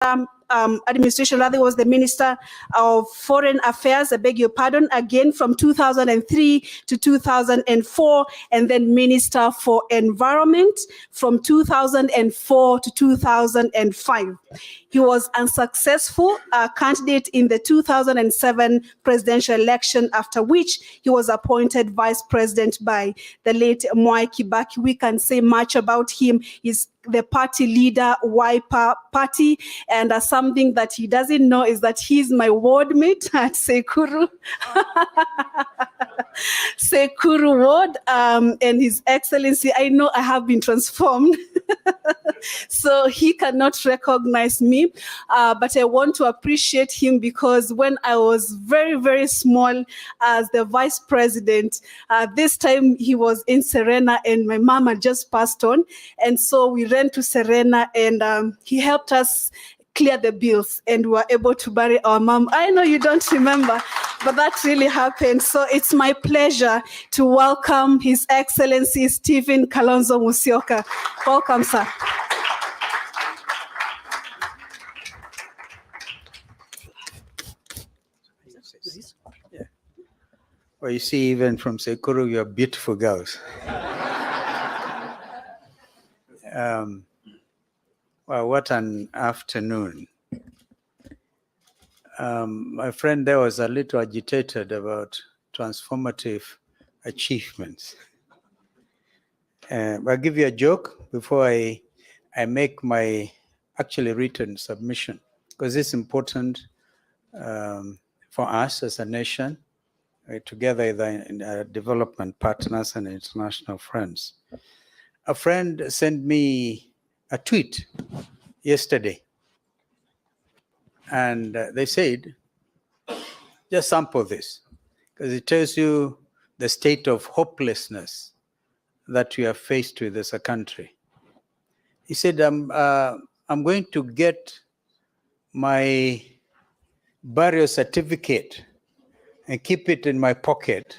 administration, rather was the Minister of Foreign Affairs, I beg your pardon, again from 2003 to 2004, and then Minister for Environment from 2004 to 2005. He was unsuccessful candidate in the 2007 presidential election, after which he was appointed vice president by the late Mwai Kibaki. We can say much about him. He's the party leader, Wiper Party, and something that he doesn't know is that he's my ward mate at Sekuru. Sekuru Ward, and His Excellency, I know I have been transformed, so he cannot recognize me, but I want to appreciate him because when I was very, very small as the vice president, this time he was in Serena and my mom had just passed on, and so we ran to Serena and he helped us clear the bills and we were able to bury our mom. I know you don't remember, but that really happened. So it's my pleasure to welcome His Excellency Stephen Kalonzo Musyoka. Welcome, sir. Yeah. Well, you see, even from Sekuru, you're beautiful girls. Well, what an afternoon. My friend there was a little agitated about transformative achievements. I'll give you a joke before I make my actually written submission, because it's important for us as a nation, together in development partners and international friends. A friend sent me a tweet yesterday, and they said, just sample this, because it tells you the state of hopelessness that we are faced with as a country. He said, I'm going to get my burial certificate and keep it in my pocket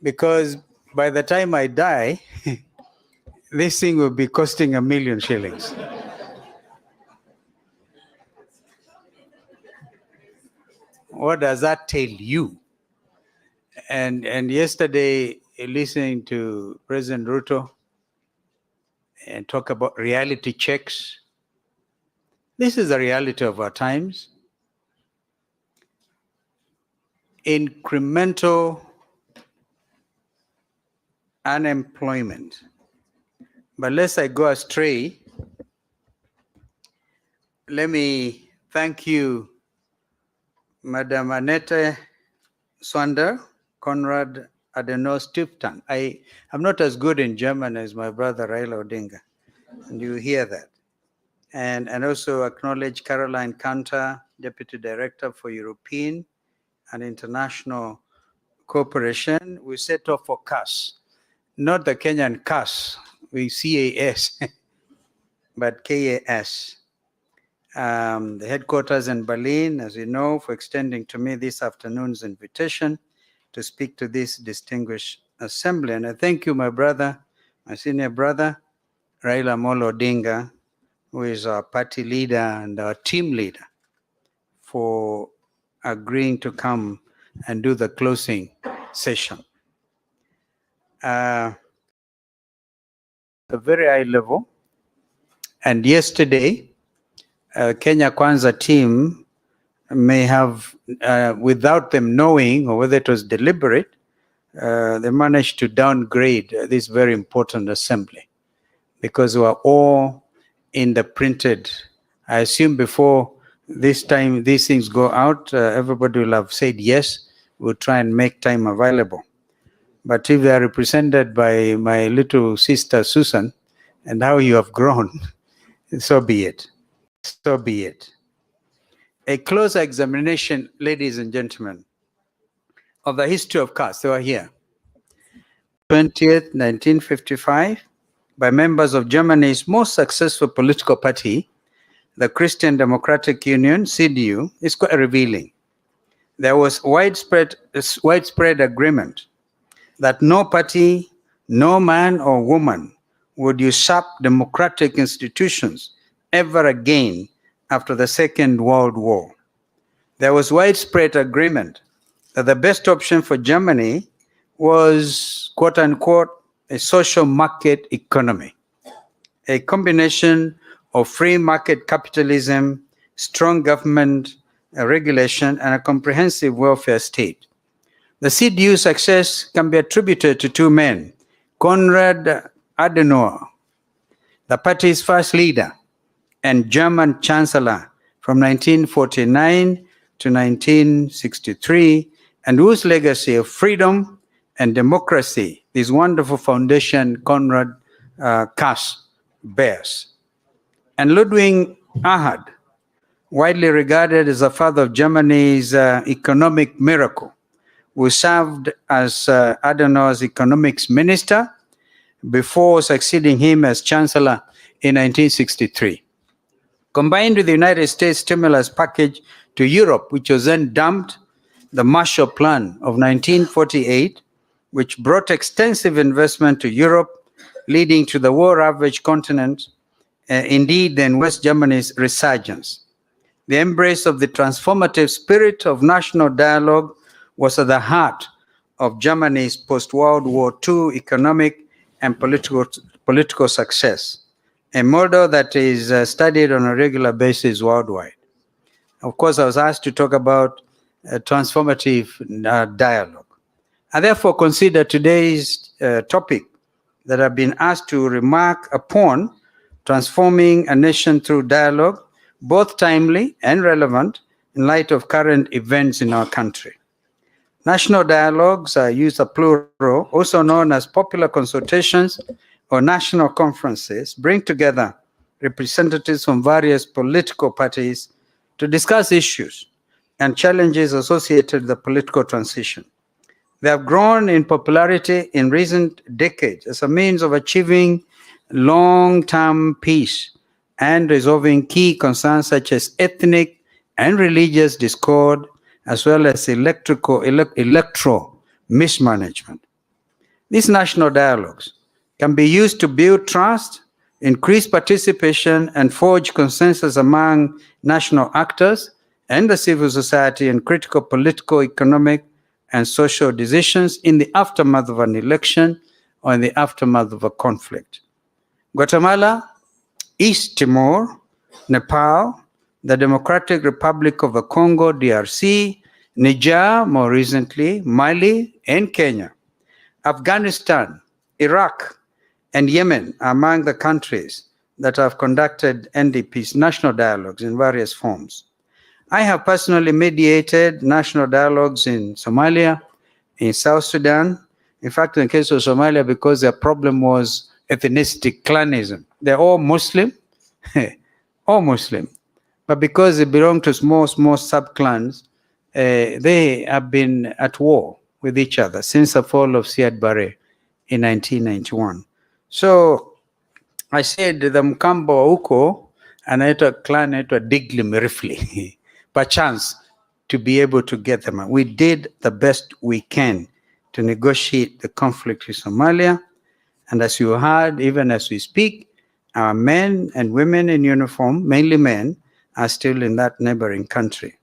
because by the time I die, this thing will be costing 1 million shillings. What does that tell you? And yesterday, listening to President Ruto and talk about reality checks, this is the reality of our times. Incremental unemployment. But lest I go astray, let me thank you, Madam Annette Swander, Konrad Adenauer Stiftung. I'm not as good in German as my brother Raila Odinga, and you hear that. And also acknowledge Caroline Kanta, Deputy Director for European and International Cooperation. We set off for CAS, not the Kenyan CAS, we CAS, but KAS. The headquarters in Berlin, as you know, for extending to me this afternoon's invitation to speak to this distinguished assembly. And I thank you, my brother, my senior brother, Raila Amolo Odinga, who is our party leader and our team leader, for agreeing to come and do the closing session. A very high level. And yesterday, Kenya Kwanza team may have, without them knowing or whether it was deliberate, they managed to downgrade this very important assembly because we are all in the printed. I assume before this time these things go out, everybody will have said yes, we'll try and make time available. But if they are represented by my little sister Susan and how you have grown, so be it. So be it. A closer examination, ladies and gentlemen, of the history of caste. They were here. 20th, 1955, by members of Germany's most successful political party, the Christian Democratic Union, CDU, is quite revealing. There was widespread agreement that no party, no man or woman would usurp democratic institutions ever again after the Second World War. There was widespread agreement that the best option for Germany was, quote unquote, a social market economy, a combination of free market capitalism, strong government regulation, and a comprehensive welfare state. The CDU's success can be attributed to two men, Konrad Adenauer, the party's first leader and German chancellor from 1949 to 1963, and whose legacy of freedom and democracy this wonderful foundation Konrad Kass bears. And Ludwig Erhard, widely regarded as the father of Germany's economic miracle, who served as Adenauer's economics minister before succeeding him as chancellor in 1963. Combined with the United States stimulus package to Europe, which was then dumped, the Marshall Plan of 1948, which brought extensive investment to Europe, leading to the war-ravaged continent, indeed then West Germany's resurgence. The embrace of the transformative spirit of national dialogue was at the heart of Germany's post-World War II economic and political success, a model that is studied on a regular basis worldwide. Of course, I was asked to talk about transformative dialogue. I therefore consider today's topic that I've been asked to remark upon, transforming a nation through dialogue, both timely and relevant in light of current events in our country. National dialogues are used as plural, also known as popular consultations or national conferences, bring together representatives from various political parties to discuss issues and challenges associated with the political transition. They have grown in popularity in recent decades as a means of achieving long-term peace and resolving key concerns such as ethnic and religious discord, as well as electoral mismanagement. These national dialogues can be used to build trust, increase participation, and forge consensus among national actors and the civil society in critical political, economic, and social decisions in the aftermath of an election or in the aftermath of a conflict. Guatemala, East Timor, Nepal, the Democratic Republic of the Congo, DRC, Niger, more recently, Mali, and Kenya, Afghanistan, Iraq, and Yemen are among the countries that have conducted NDP's national dialogues in various forms. I have personally mediated national dialogues in Somalia, in South Sudan. In fact, in the case of Somalia, because their problem was ethnicity, clanism. They're all Muslim, all Muslim. But because they belong to small sub-clans, they have been at war with each other since the fall of Siad Barre in 1991. So I said the Mkambo Uko anaitwa clan anaitwa Digli Mirifli, perchance to be able to get them. We did the best we can to negotiate the conflict with Somalia. And as you heard, even as we speak, our men and women in uniform, mainly men, are still in that neighboring country.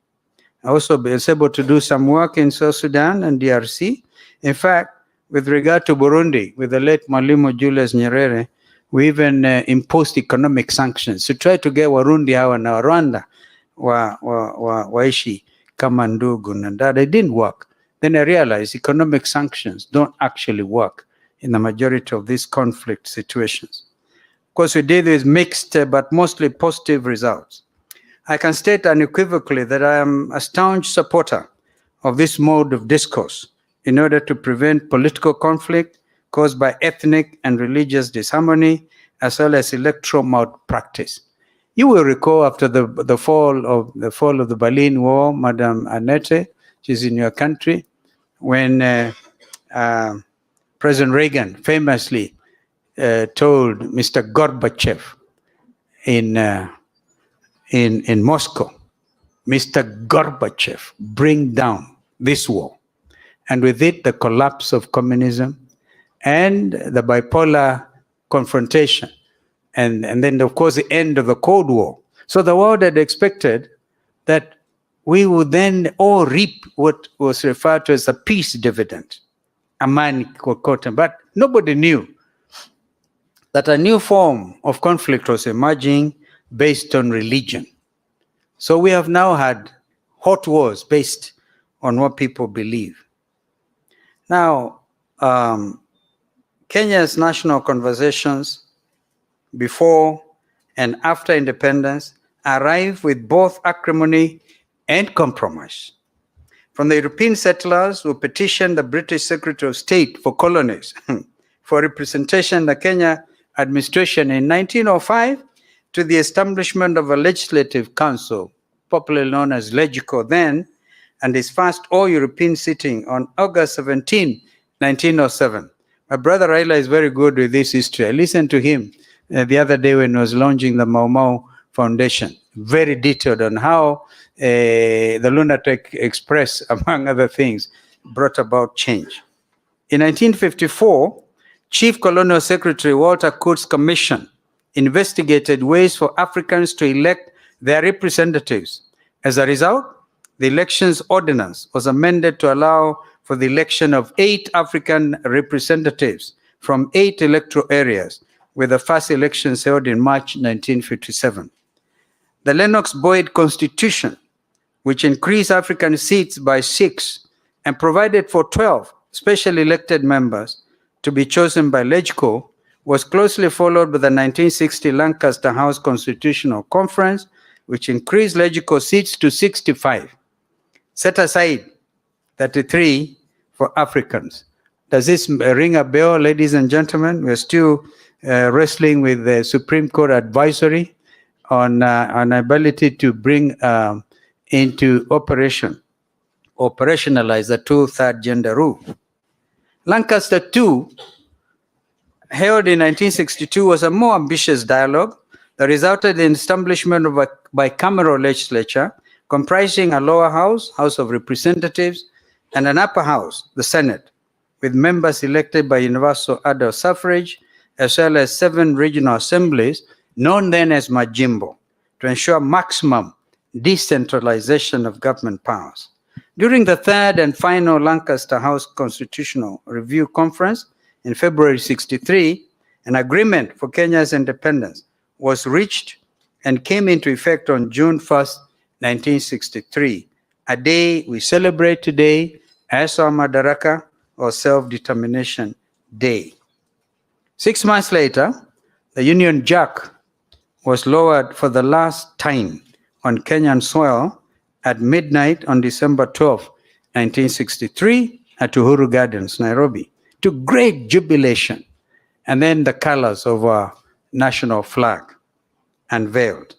I also was able to do some work in South Sudan and DRC. In fact, with regard to Burundi, with the late Mwalimu Julius Nyerere, we even imposed economic sanctions to try to get Warundi hawa na Rwanda waishi kama ndugu na dada. It didn't work. Then I realized economic sanctions don't actually work in the majority of these conflict situations. Of course, we did with mixed but mostly positive results. I can state unequivocally that I am a staunch supporter of this mode of discourse in order to prevent political conflict caused by ethnic and religious disharmony, as well as electoral malpractice. You will recall after the fall of the Berlin Wall, Madam Annette, she's in your country, when President Reagan famously told Mr. Gorbachev in Moscow, Mr. Gorbachev, bring down this wall. And with it, the collapse of communism and the bipolar confrontation and then, of course, the end of the Cold War. So the world had expected that we would then all reap what was referred to as the peace dividend, amani kokote. But nobody knew that a new form of conflict was emerging based on religion. So we have now had hot wars based on what people believe. Now, Kenya's national conversations before and after independence arrived with both acrimony and compromise. From the European settlers who petitioned the British Secretary of State for colonies for representation in the Kenya administration in 1905 to the establishment of a legislative council, popularly known as Legico then, and his first all-European sitting on August 17, 1907. My brother Raila is very good with this history. I listened to him the other day when he was launching the Mau Mau Foundation, very detailed on how the Lunatic Express, among other things, brought about change. In 1954, Chief Colonial Secretary Walter Coutts' commission investigated ways for Africans to elect their representatives. As a result, the elections ordinance was amended to allow for the election of 8 African representatives from 8 electoral areas, with the first elections held in March 1957. The Lennox-Boyd Constitution, which increased African seats by 6 and provided for 12 specially elected members to be chosen by Legico, was closely followed by the 1960 Lancaster House Constitutional Conference, which increased Legico seats to 65, set aside 33 for Africans. Does this ring a bell, ladies and gentlemen? We're still wrestling with the Supreme Court advisory on ability to bring into operationalize the 2/3 gender rule. Lancaster II, held in 1962, was a more ambitious dialogue that resulted in the establishment of a bicameral legislature comprising a lower house, House of Representatives, and an upper house, the Senate, with members elected by universal adult suffrage, as well as 7 regional assemblies, known then as Majimbo, to ensure maximum decentralization of government powers. During the 3rd and final Lancaster House Constitutional Review Conference in February 1963, an agreement for Kenya's independence was reached and came into effect on June 1st, 1963, a day we celebrate today as our Madaraka, or Self-Determination Day. 6 months later, the Union Jack was lowered for the last time on Kenyan soil at midnight on December 12, 1963, at Uhuru Gardens, Nairobi, to great jubilation, and then the colors of our national flag unveiled.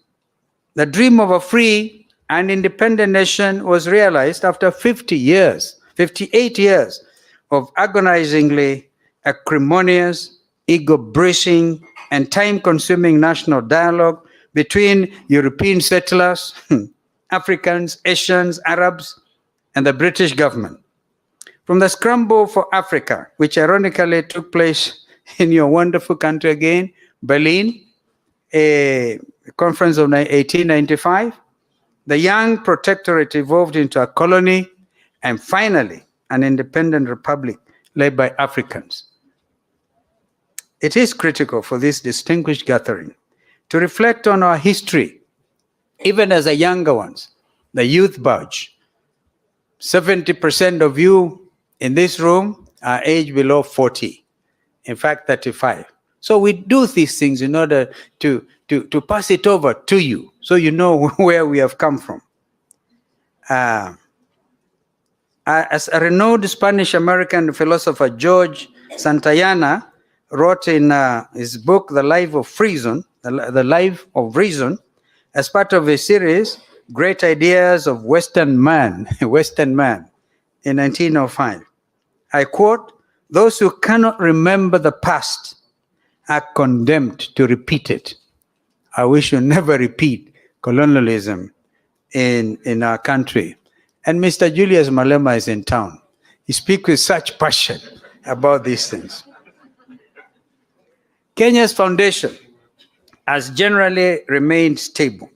The dream of a free and independent nation was realized after 58 years of agonizingly acrimonious, ego-bruising, and time-consuming national dialogue between European settlers, Africans, Asians, Arabs, and the British government. From the scramble for Africa, which ironically took place in your wonderful country again, Berlin, a conference of 1895, the young protectorate evolved into a colony, and finally, an independent republic led by Africans. It is critical for this distinguished gathering to reflect on our history, even as the younger ones, the youth badge. 70% of you in this room are aged below 40, in fact, 35. So we do these things in order to pass it over to you, so you know where we have come from. As a renowned Spanish-American philosopher, George Santayana, wrote in his book, The Life of Reason, The Life of Reason, as part of a series, Great Ideas of Western Man, Western Man, in 1905. I quote, "Those who cannot remember the past are condemned to repeat it." I wish you never repeat colonialism in our country. And Mr. Julius Malema is in town. He speaks with such passion about these things. Kenya's foundation has generally remained stable.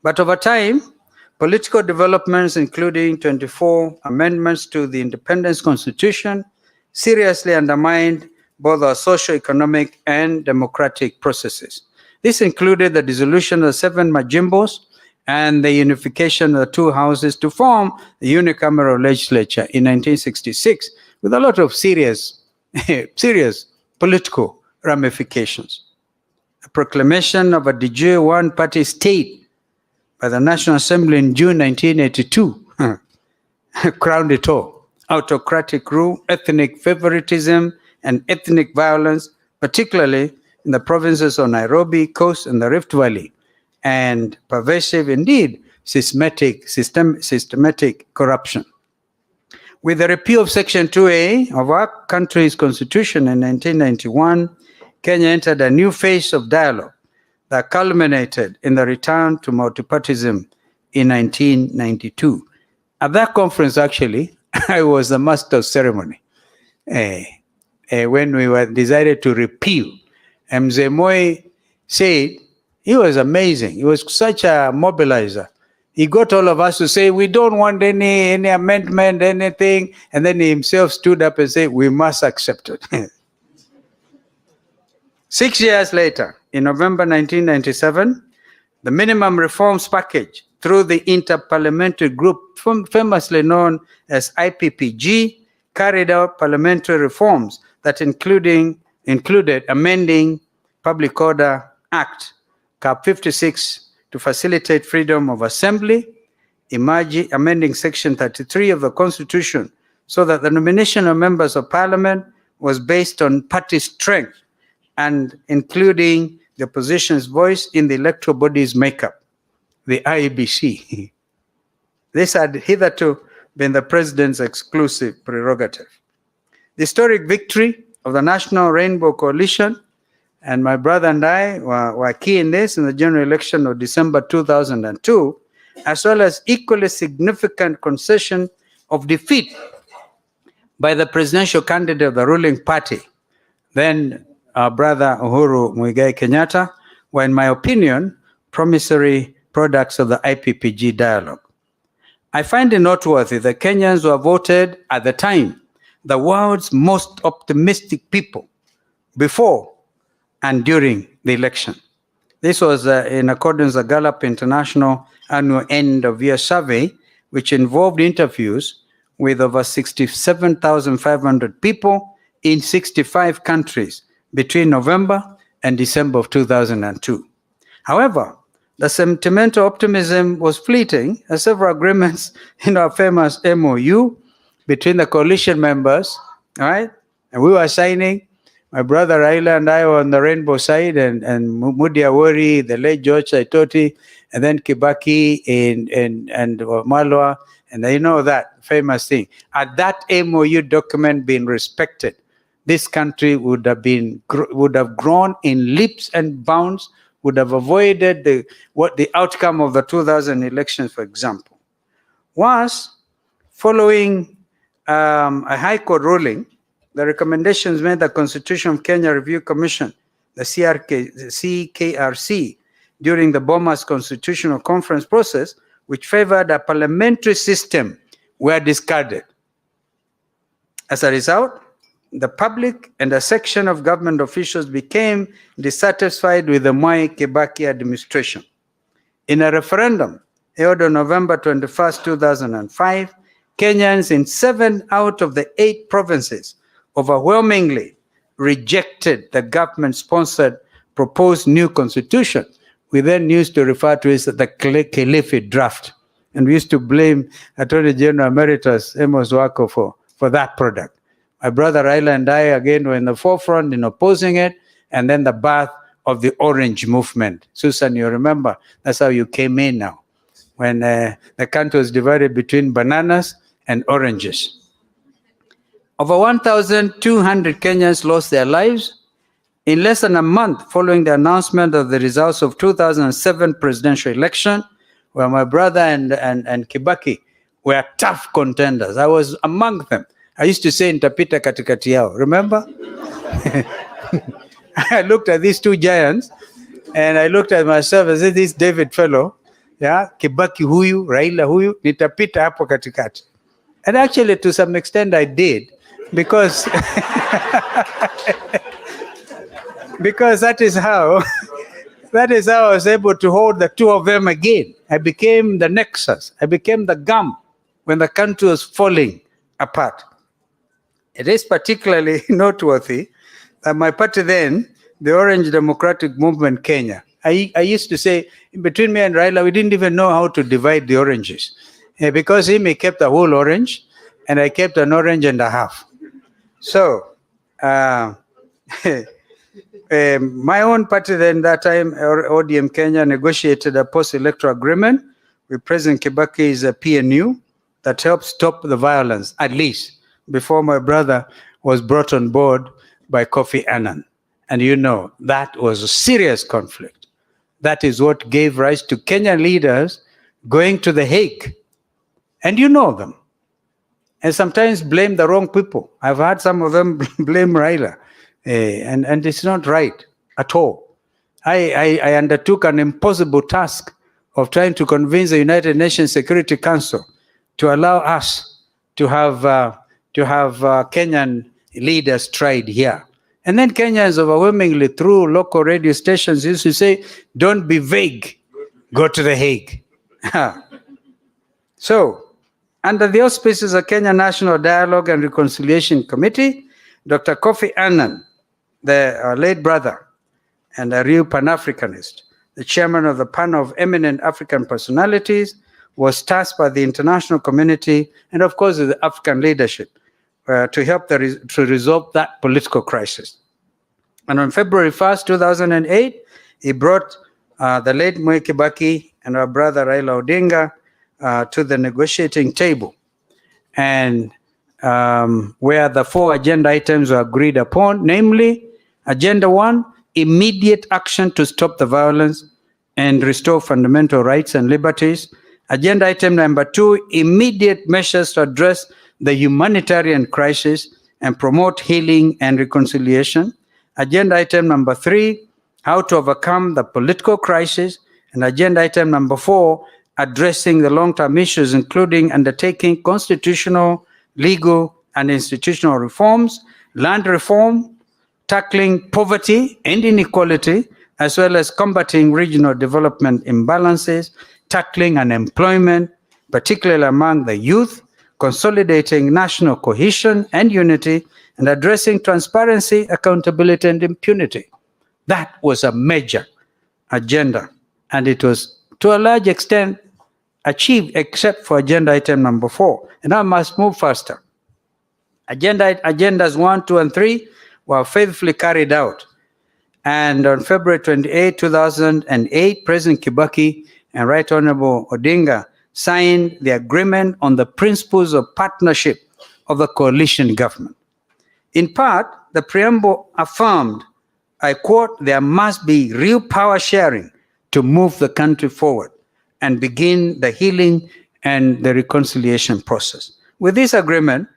But over time, political developments, including 24 amendments to the Independence Constitution, seriously undermined both our socio-economic and democratic processes. This included the dissolution of 7 majimbos and the unification of the 2 houses to form the unicameral legislature in 1966, with a lot of serious political ramifications. A proclamation of a de jure one-party state by the National Assembly in June 1982 crowned it all. Autocratic rule, ethnic favoritism, and ethnic violence, particularly in the provinces of Nairobi, Coast, and the Rift Valley, and pervasive, indeed, systematic corruption. With the repeal of Section 2A of our country's constitution in 1991, Kenya entered a new phase of dialogue that culminated in the return to multipartyism in 1992. At that conference, actually, I was the master of ceremony when we were decided to repeal. Mzee Moi said, he was amazing. He was such a mobilizer. He got all of us to say, we don't want any amendment, anything. And then he himself stood up and said, we must accept it. 6 years later, in November 1997, the minimum reforms package through the Interparliamentary Group, famously known as IPPG, carried out parliamentary reforms that included amending Public Order Act, Cap 56, to facilitate freedom of assembly, amending Section 33 of the Constitution so that the nomination of members of Parliament was based on party strength and including the opposition's voice in the electoral body's makeup, the IEBC. This had hitherto been the president's exclusive prerogative. The historic victory of the National Rainbow Coalition, and my brother and I were key in this in the general election of December 2002, as well as equally significant concession of defeat by the presidential candidate of the ruling party, then our brother Uhuru Muigai Kenyatta, were, in my opinion, promissory products of the IPPG dialogue. I find it noteworthy that Kenyans were voted at the time the world's most optimistic people before and during the election. This was in accordance with the Gallup International Annual End of Year Survey, which involved interviews with over 67,500 people in 65 countries between November and December of 2002. However, the sentimental optimism was fleeting as several agreements in our famous MOU between the coalition members, all right? And we were signing. My brother Raila and I were on the rainbow side, and Mudi Awori, the late George Saitoti, and then Kibaki and Malwa, and you know that famous thing. Had that MOU document been respected, this country would have grown in leaps and bounds, would have avoided the outcome of the 2000 elections, for example. Was following a High Court ruling, the recommendations made the Constitution of Kenya Review Commission, the CKRC, during the Bomas Constitutional Conference process, which favored a parliamentary system, were discarded. As a result, the public and a section of government officials became dissatisfied with the Mwai Kibaki administration. In a referendum held on November 21st, 2005, Kenyans in 7 out of the 8 provinces overwhelmingly rejected the government-sponsored proposed new constitution. We then used to refer to it as the Kilifi draft. And we used to blame Attorney General Emeritus Amos Wako for that product. My brother Raila and I, again, were in the forefront in opposing it, and then the birth of the Orange Movement. Susan, you remember, that's how you came in now, when the country was divided between bananas and oranges. Over 1,200 Kenyans lost their lives in less than a month following the announcement of the results of 2007 presidential election, where my brother and Kibaki were tough contenders. I was among them. I used to say nitapita katikati yao. Remember? I looked at these two giants And I looked at myself and said, this David fellow, yeah, Kibaki huyu, Raila huyu, nitapita hapo katikati. And actually, to some extent, I did, because because that is how I was able to hold the two of them again. I became the nexus. I became the gum when the country was falling apart. It is particularly noteworthy that my party then, the Orange Democratic Movement Kenya, I used to say, between me and Raila, we didn't even know how to divide the oranges. Because he kept a whole orange, and I kept an orange and a half. So, my own party then, that time, ODM Kenya, negotiated a post-electoral agreement with President Kibaki's PNU that helped stop the violence, at least, before my brother was brought on board by Kofi Annan. And you know, that was a serious conflict. That is what gave rise to Kenyan leaders going to The Hague. And you know them. And sometimes blame the wrong people. I've heard some of them blame Raila. And it's not right at all. I undertook an impossible task of trying to convince the United Nations Security Council to allow us to have Kenyan leaders tried here. And then Kenyans overwhelmingly through local radio stations used to say, don't be vague, go to The Hague. So, under the auspices of Kenya National Dialogue and Reconciliation Committee, Dr. Kofi Annan, the late brother and a real Pan-Africanist, the chairman of the panel of eminent African personalities, was tasked by the international community and, of course, the African leadership to help to resolve that political crisis. And on February 1st, 2008, he brought the late Mwai Kibaki and our brother Raila Odinga to the negotiating table, and where the 4 agenda items were agreed upon, namely, Agenda 1, immediate action to stop the violence and restore fundamental rights and liberties. Agenda item number 2, immediate measures to address the humanitarian crisis and promote healing and reconciliation. Agenda item number 3, how to overcome the political crisis. And agenda item number 4, addressing the long-term issues, including undertaking constitutional, legal, and institutional reforms, land reform, tackling poverty and inequality, as well as combating regional development imbalances, tackling unemployment, particularly among the youth, consolidating national cohesion and unity, and addressing transparency, accountability, and impunity. That was a major agenda, and it was, to a large extent, achieved, except for agenda item number 4. And I must move faster. Agendas 1, 2, and 3 were faithfully carried out. And on February 28, 2008, President Kibaki and Right Honorable Odinga signed the agreement on the principles of partnership of the coalition government. In part, the preamble affirmed, I quote, there must be real power sharing to move the country forward and begin the healing and the reconciliation process. With this agreement,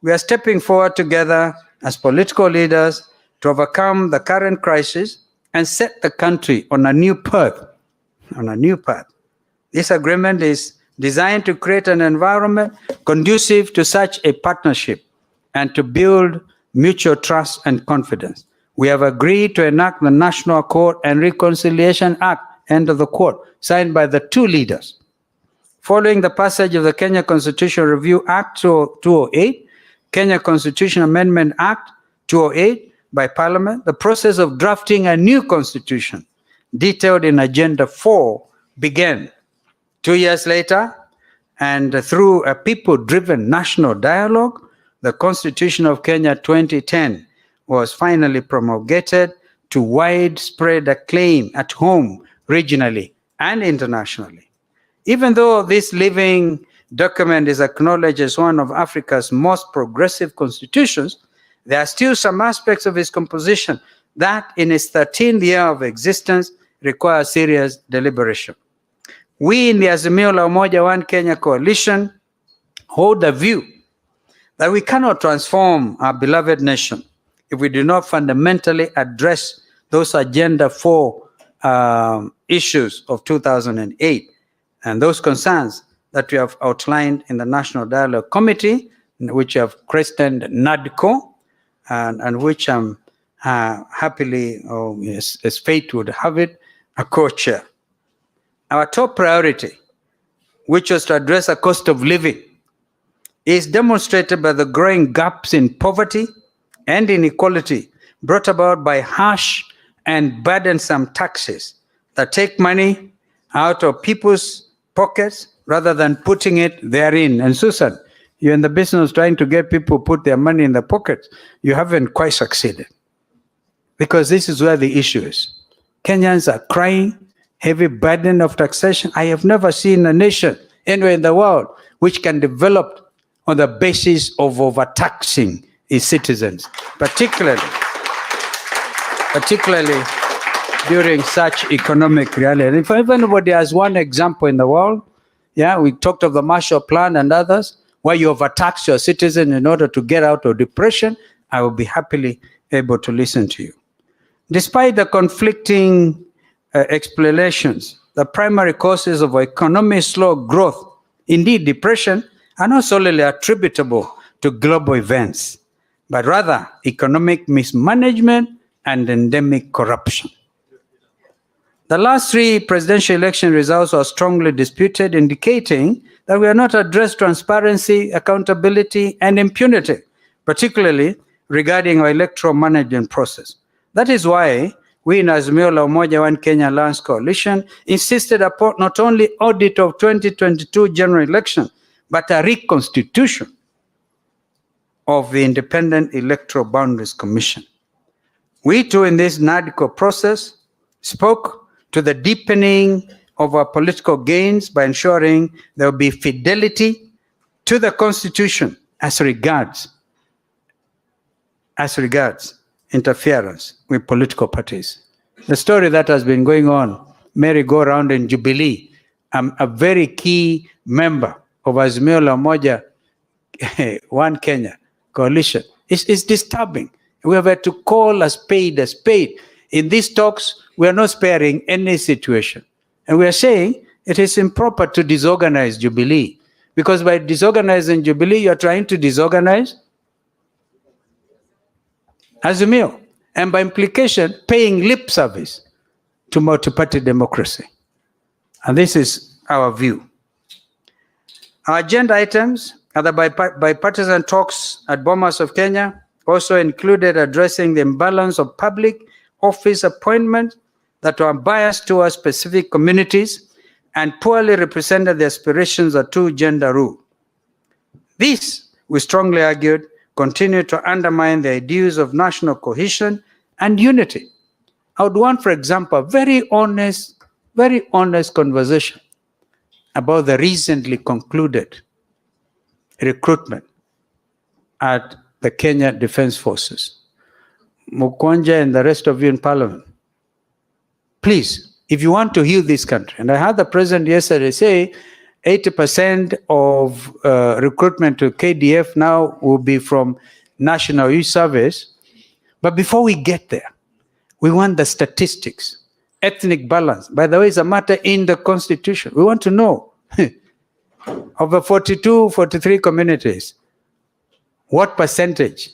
we are stepping forward together as political leaders to overcome the current crisis and set the country on a new path. This agreement is designed to create an environment conducive to such a partnership and to build mutual trust and confidence. We have agreed to enact the National Accord and Reconciliation Act, end of the quote, signed by the 2 leaders. Following the passage of the Kenya Constitution Review Act 208, Kenya Constitution Amendment Act 208 by Parliament, the process of drafting a new constitution, detailed in Agenda 4, began. 2 years later, and through a people-driven national dialogue, the Constitution of Kenya 2010 was finally promulgated to widespread acclaim at home, regionally, and internationally. Even though this living document is acknowledged as one of Africa's most progressive constitutions, there are still some aspects of its composition that, in its 13th year of existence, require serious deliberation. We in the Azimio la Umoja One Kenya coalition hold the view that we cannot transform our beloved nation if we do not fundamentally address those Agenda 4 issues of 2008 and those concerns that we have outlined in the National Dialogue Committee, which have christened NADCO, and which I'm happily, as fate would have it, a co-chair. Our top priority, which was to address the cost of living, is demonstrated by the growing gaps in poverty and inequality brought about by harsh and burdensome taxes that take money out of people's pockets rather than putting it therein. And Susan, you're in the business trying to get people to put their money in their pockets. You haven't quite succeeded, because this is where the issue is. Kenyans are crying, heavy burden of taxation. I have never seen a nation anywhere in the world which can develop on the basis of overtaxing its citizens, particularly during such economic reality. And if anybody has one example in the world, we talked of the Marshall Plan and others, where you overtax your citizen in order to get out of depression, I will be happily able to listen to you. Despite the conflicting explanations, the primary causes of economic slow growth, indeed depression, are not solely attributable to global events, but rather economic mismanagement and endemic corruption. The last three presidential election results are strongly disputed, indicating that we have not addressed transparency, accountability, and impunity, particularly regarding our electoral management process. That is why we in Azimio la Umoja One Kenya Alliance Coalition insisted upon not only audit of 2022 general election, but a reconstitution of the Independent Electoral Boundaries Commission. We too in this NADCO process spoke to the deepening of our political gains by ensuring there will be fidelity to the Constitution as regards interference with political parties. The story that has been going on, merry-go-round in Jubilee, I'm a very key member of Azimio la Umoja One Kenya Coalition. It's disturbing. We have had to call a spade a spade. In these talks, we are not sparing any situation. And we are saying it is improper to disorganize Jubilee, because by disorganizing Jubilee, you are trying to disorganize Azimio, and by implication, paying lip service to multi-party democracy. And this is our view. Our agenda items are the bipartisan talks at Bomas of Kenya, also included addressing the imbalance of public office appointments that are biased towards specific communities and poorly represented the aspirations of two-gender rule. This, we strongly argued, continue to undermine the ideals of national cohesion and unity. I would want, for example, a very honest conversation about the recently concluded recruitment at the Kenya Defense Forces. Mukwanja and the rest of you in Parliament, please, if you want to heal this country, and I heard the President yesterday say 80% of recruitment to KDF now will be from National Youth Service. But before we get there, we want the statistics, ethnic balance. By the way, it's a matter in the Constitution. We want to know of the 43 communities, what percentage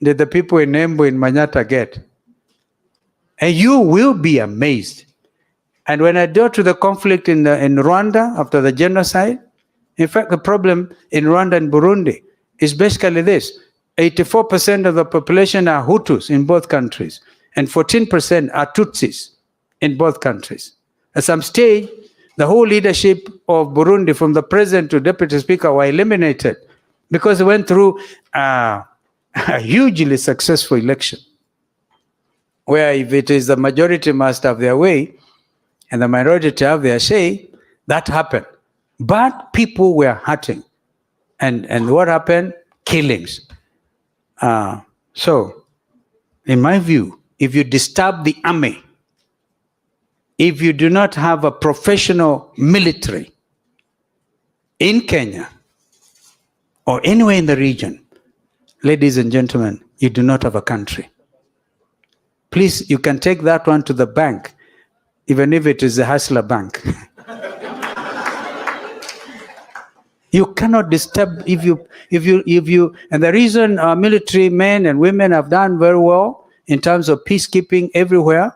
did the people in Embu in Manyata get? And you will be amazed. And when I go to the conflict in Rwanda after the genocide, in fact, the problem in Rwanda and Burundi is basically this. 84% of the population are Hutus in both countries, and 14% are Tutsis in both countries. At some stage, the whole leadership of Burundi, from the president to deputy speaker, were eliminated because they went through a hugely successful election, where if it is the majority must have their way, and the minority have their say, that happened. But people were hurting. And what happened? Killings. So, in my view, if you disturb the army, if you do not have a professional military in Kenya or anywhere in the region, ladies and gentlemen, you do not have a country. Please, you can take that one to the bank. even if it is a hustler bank. You cannot disturb if you, and the reason our military men and women have done very well in terms of peacekeeping everywhere,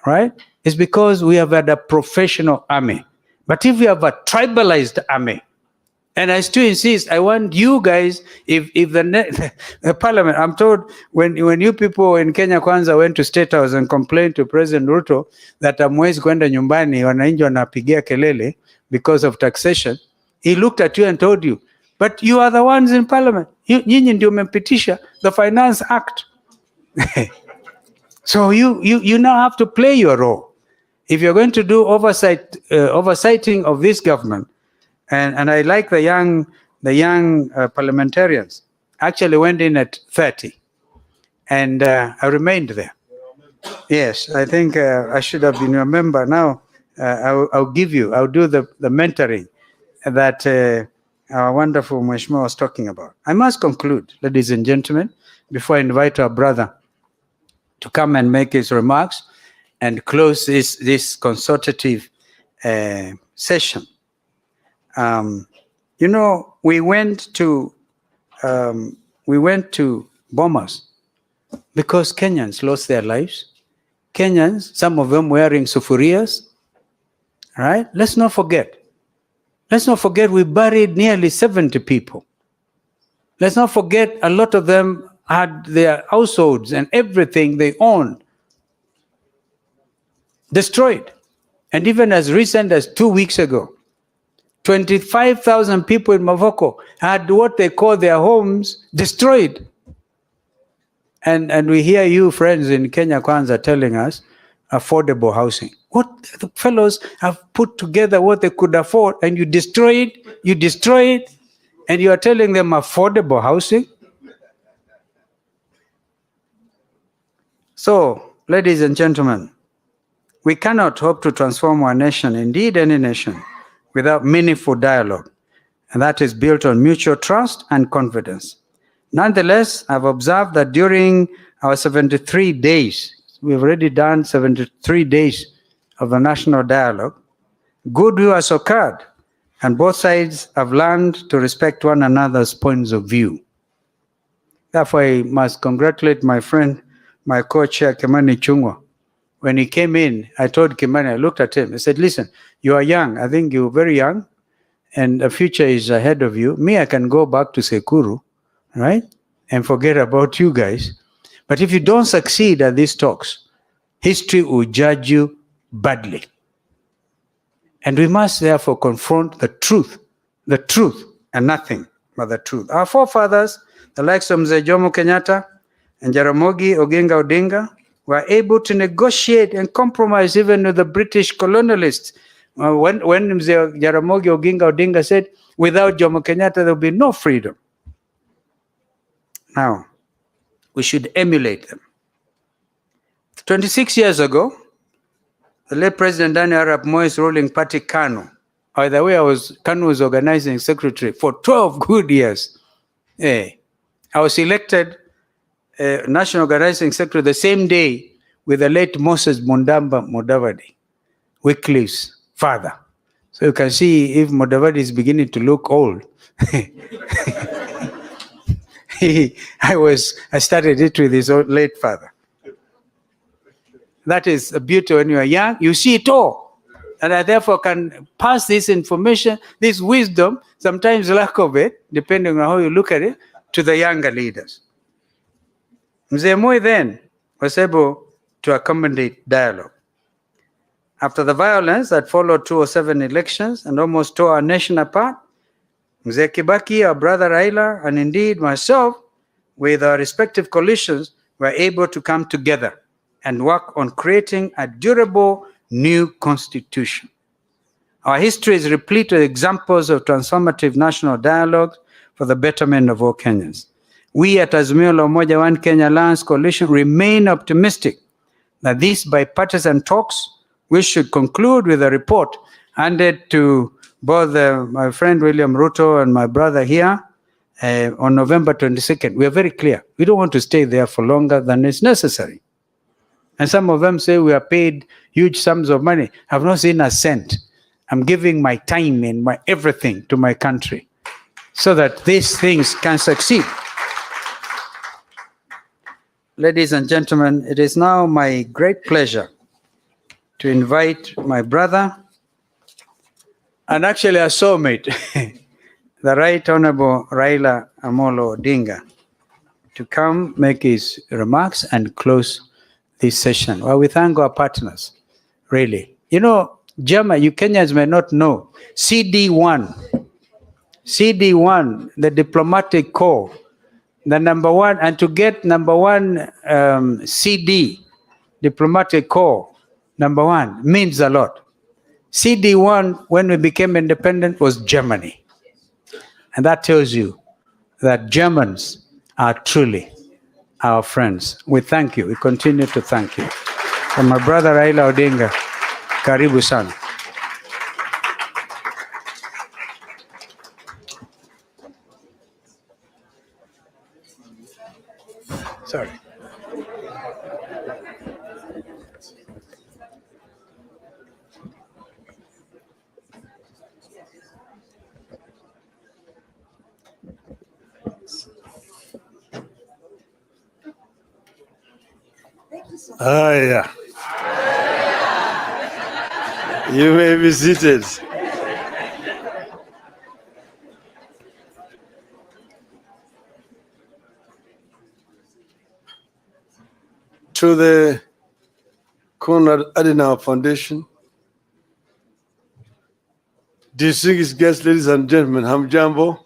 right, is because we have had a professional army. But if we have a tribalized army, and I still insist, I want you guys, if the parliament, I'm told when you people in Kenya Kwanza went to State House and complained to President Ruto that hamwezi kwenda nyumbani, wananchi wanapigia kelele because of taxation, he looked at you and told you, but you are the ones in parliament. Nyinyi ndio mmepitisha the Finance Act. So you now have to play your role. If you're going to do oversighting of this government, and I like the young parliamentarians actually went in at 30, and I remained there. Yes, I think I should have been a member. Now I'll do the mentoring that our wonderful Mheshimiwa was talking about. I must conclude, ladies and gentlemen, before I invite our brother to come and make his remarks and close this consultative session. You know, we went to Bomas because Kenyans lost their lives. Kenyans, some of them wearing sufurias, right? Let's not forget we buried nearly 70 people. Let's not forget a lot of them had their households and everything they owned destroyed. And even as recent as 2 weeks ago, 25,000 people in Mavoko had what they call their homes destroyed. And we hear you friends in Kenya Kwanza telling us affordable housing. What the fellows have put together what they could afford, and you destroy it, and you are telling them affordable housing? So, ladies and gentlemen, we cannot hope to transform our nation, indeed any nation, without meaningful dialogue, and that is built on mutual trust and confidence. Nonetheless, I've observed that during our 73 days, we've already done 73 days of the national dialogue, goodwill has occurred, and both sides have learned to respect one another's points of view. Therefore, I must congratulate my friend, my co-chair, Kimani Ichung'wah. When he came in, I told Kimani, I looked at him, I said, listen, you are young, I think you're very young, and the future is ahead of you. Me, I can go back to Sekuru, right, and forget about you guys. But if you don't succeed at these talks, history will judge you badly. And we must therefore confront the truth, and nothing but the truth. Our forefathers, the likes of Mzee Jomo Kenyatta and Jaramogi Oginga Odinga, were able to negotiate and compromise even with the British colonialists. When Mzee Jaramogi Oginga Odinga said, without Jomo Kenyatta, there will be no freedom. Now, we should emulate them. 26 years ago, the late President Daniel Arap Moi's ruling party, KANU. By the way, KANU was organizing secretary for 12 good years. I was elected national organizing secretary the same day with the late Moses Mundamba Mudavadi, Wycliffe's father. So you can see if Mudavadi is beginning to look old. I started it with his own late father. That is the beauty. When you are young, you see it all. And I therefore can pass this information, this wisdom, sometimes lack of it, depending on how you look at it, to the younger leaders. Mzee Moi then was able to accommodate dialogue. After the violence that followed 2007 elections and almost tore our nation apart, Mzee Kibaki, our brother Raila, and indeed myself, with our respective coalitions, were able to come together and work on creating a durable new constitution. Our history is replete with examples of transformative national dialogue for the betterment of all Kenyans. We at Azimio la Umoja One Kenya Alliance Coalition remain optimistic that these bipartisan talks, which should conclude with a report handed to both my friend William Ruto and my brother here on November 22nd. We are very clear. We don't want to stay there for longer than is necessary. And some of them say we are paid huge sums of money. I've not seen a cent. I'm giving my time and my everything to my country so that these things can succeed. Ladies and gentlemen, it is now my great pleasure to invite my brother and actually a soulmate, the Right Honorable Raila Amolo Odinga, to come make his remarks and close this session. Well, we thank our partners, really. You know, German, you Kenyans may not know, CD1, the diplomatic corps, the number one, and to get number one CD, diplomatic corps, number one, means a lot. CD1, when we became independent, was Germany. And that tells you that Germans are truly our friends. We thank you. We continue to thank you. From my brother Raila Odinga, karibu sana. Sorry. Yeah. You may be seated. To the Konrad Adenauer Foundation, distinguished guests, ladies and gentlemen, hamjambo.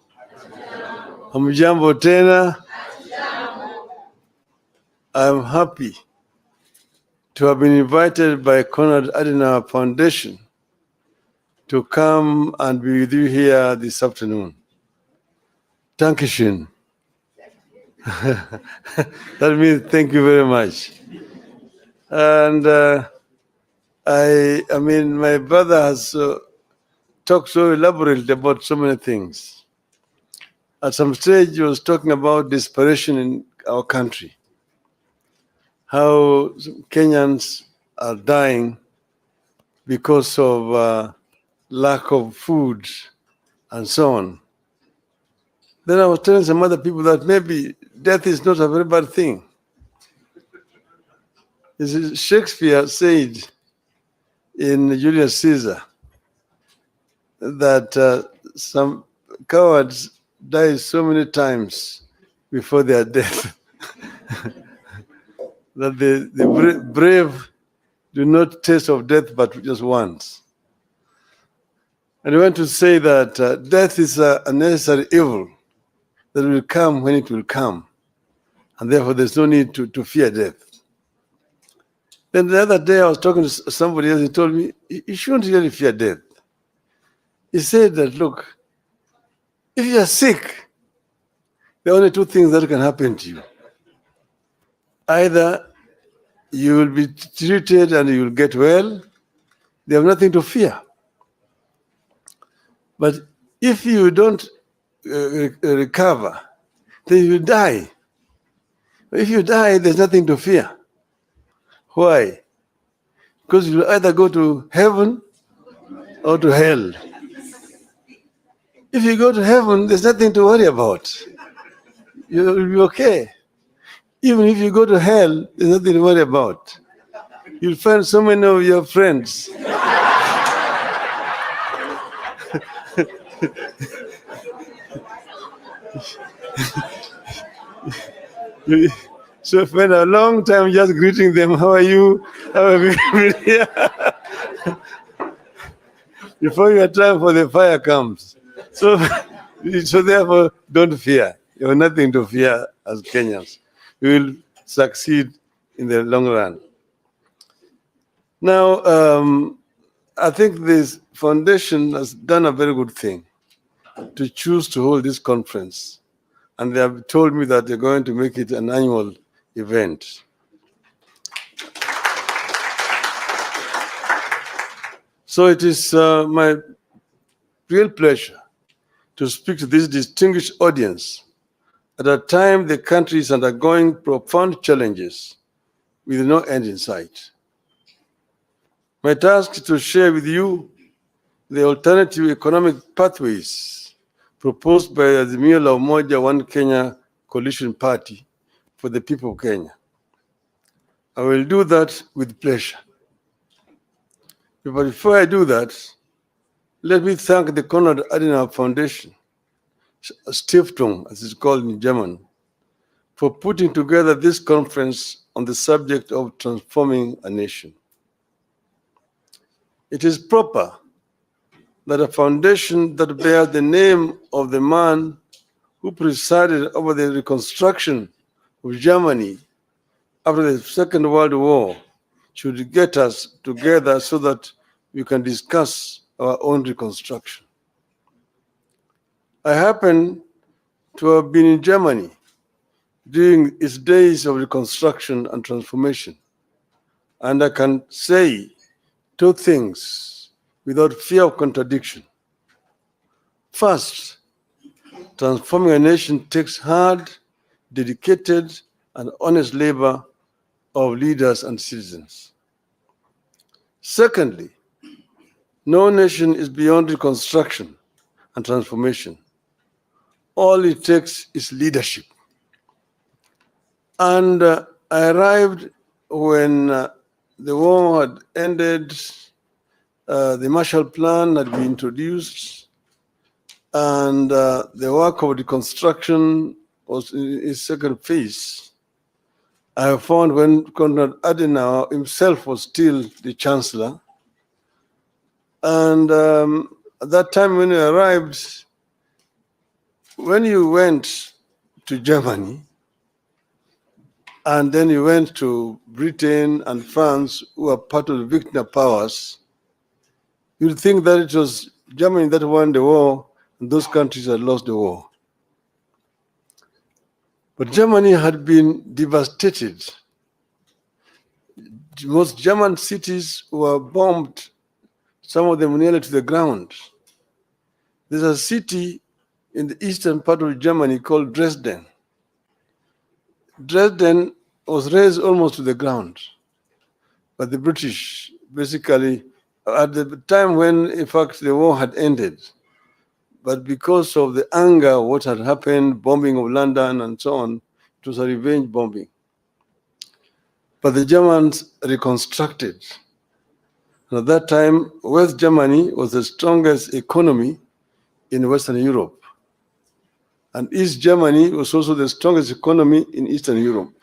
Hamjambo tena. I'm happy to have been invited by Konrad Adenauer Foundation to come and be with you here this afternoon. Dankeschön. That means thank you very much. And I mean, my brother has talked so elaborately about so many things. At some stage, he was talking about desperation in our country, how Kenyans are dying because of lack of food and so on. Then I was telling some other people that maybe death is not a very bad thing. Shakespeare said in Julius Caesar that some cowards die so many times before their death that the brave do not taste of death but just once. And I want to say that death is a necessary evil that will come when it will come, and therefore there's no need to fear death. Then the other day I was talking to somebody else, he told me, you shouldn't really fear death. He said that, look, if you are sick, there are only two things that can happen to you. Either you will be treated and you will get well, they have nothing to fear. But if you don't recover, then you die. If you die, there's nothing to fear. Why? Because you will either go to heaven or to hell. If you go to heaven, there's nothing to worry about. You will be okay. Even if you go to hell, there's nothing to worry about. You'll find so many of your friends. So spend a long time just greeting them. How are you? How are you? Before your time for the fire comes. So therefore, don't fear. You have nothing to fear as Kenyans. We will succeed in the long run. Now, I think this foundation has done a very good thing to choose to hold this conference. And they have told me that they're going to make it an annual event. So it is my real pleasure to speak to this distinguished audience at a time the country is undergoing profound challenges with no end in sight. My task is to share with you the alternative economic pathways proposed by the Azimio la Umoja One Kenya Coalition Party for the people of Kenya. I will do that with pleasure. But before I do that, let me thank the Konrad Adenauer Foundation, Stiftung, as it's called in German, for putting together this conference on the subject of transforming a nation. It is proper that a foundation that bears the name of the man who presided over the reconstruction of Germany after the Second World War should get us together so that we can discuss our own reconstruction. I happen to have been in Germany during its days of reconstruction and transformation, and I can say two things without fear of contradiction. First, transforming a nation takes hard, dedicated, and honest labor of leaders and citizens. Secondly, no nation is beyond reconstruction and transformation. All it takes is leadership. And I arrived when the war had ended, the Marshall Plan had been introduced, and the work of reconstruction was in its second phase. I found when Konrad Adenauer himself was still the chancellor. And at that time when he arrived, when you went to Germany, and then you went to Britain and France, who are part of the victor powers, you'd think that it was Germany that won the war, and those countries had lost the war. But Germany had been devastated. Most German cities were bombed, some of them nearly to the ground. There's a city in the eastern part of Germany called Dresden. Dresden was razed almost to the ground by the British, basically, at the time when, in fact, the war had ended. But because of the anger, what had happened, bombing of London and so on, it was a revenge bombing. But the Germans reconstructed. And at that time, West Germany was the strongest economy in Western Europe. And East Germany was also the strongest economy in Eastern Europe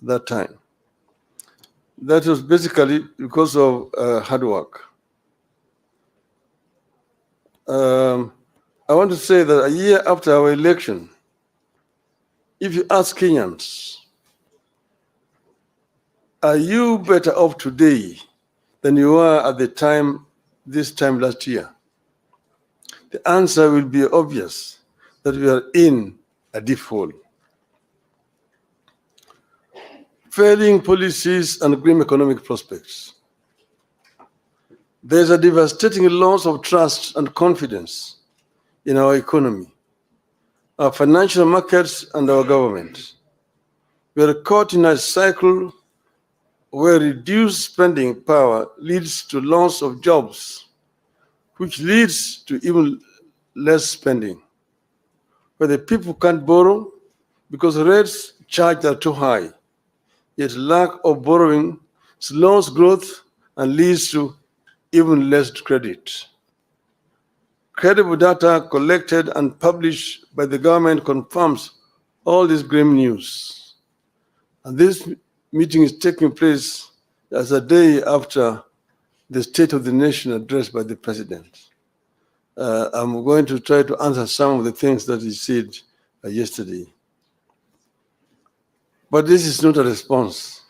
at that time. That was basically because of hard work. I want to say that a year after our election, if you ask Kenyans, are you better off today than you were at the time, this time last year? The answer will be obvious, that we are in a deep hole. Failing policies and grim economic prospects. There's a devastating loss of trust and confidence in our economy, our financial markets, and our government. We are caught in a cycle where reduced spending power leads to loss of jobs, which leads to even less spending, where the people can't borrow because rates charged are too high, yet lack of borrowing slows growth and leads to even less credit. Credible data collected and published by the government confirms all this grim news. And this meeting is taking place as a day after the State of the Nation address by the President. I'm going to try to answer some of the things that he said yesterday. But this is not a response.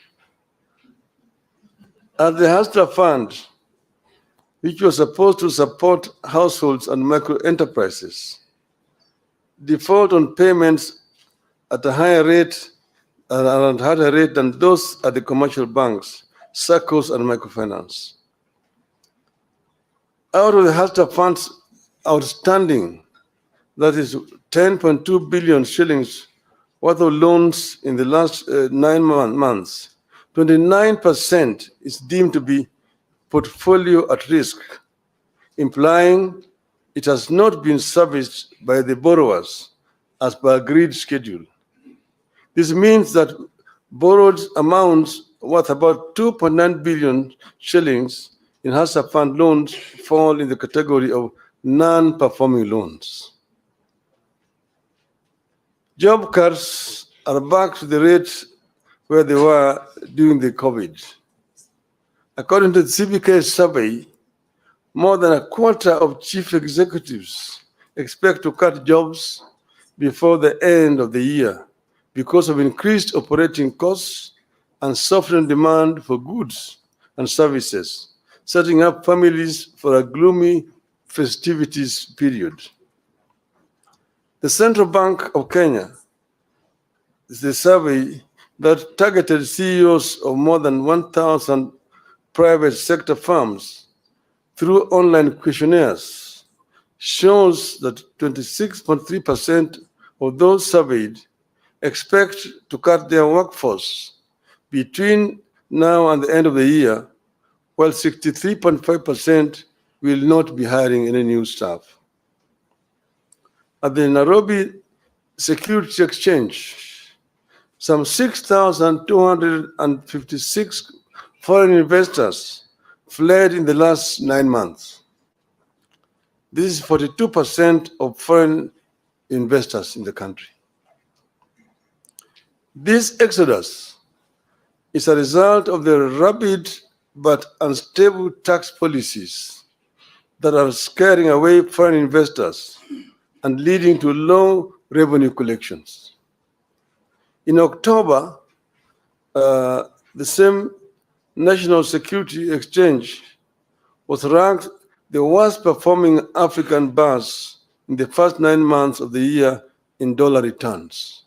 At the Hustler Fund, which was supposed to support households and micro enterprises, default on payments at a higher rate and higher rate than those at the commercial banks, SACCOs, and microfinance. Out of the Hustler Fund's outstanding, that is 10.2 billion shillings worth of loans in the last 9 months, 29% is deemed to be portfolio at risk, implying it has not been serviced by the borrowers as per agreed schedule. This means that borrowed amounts worth about 2.9 billion shillings in HASA fund loans fall in the category of non-performing loans. Job cuts are back to the rate where they were during the COVID. According to the CBK survey, more than a quarter of chief executives expect to cut jobs before the end of the year because of increased operating costs and softened demand for goods and services, setting up families for a gloomy festivities period. The Central Bank of Kenya is a survey that targeted CEOs of more than 1,000 private sector firms through online questionnaires shows that 26.3% of those surveyed expect to cut their workforce between now and the end of the year, while 63.5% will not be hiring any new staff. At the Nairobi Security Exchange, some 6,256 foreign investors fled in the last 9 months. This is 42% of foreign investors in the country. This exodus is a result of the rapid but unstable tax policies that are scaring away foreign investors and leading to low revenue collections. In October, the same National Security Exchange was ranked the worst performing African bus in the first 9 months of the year in dollar returns.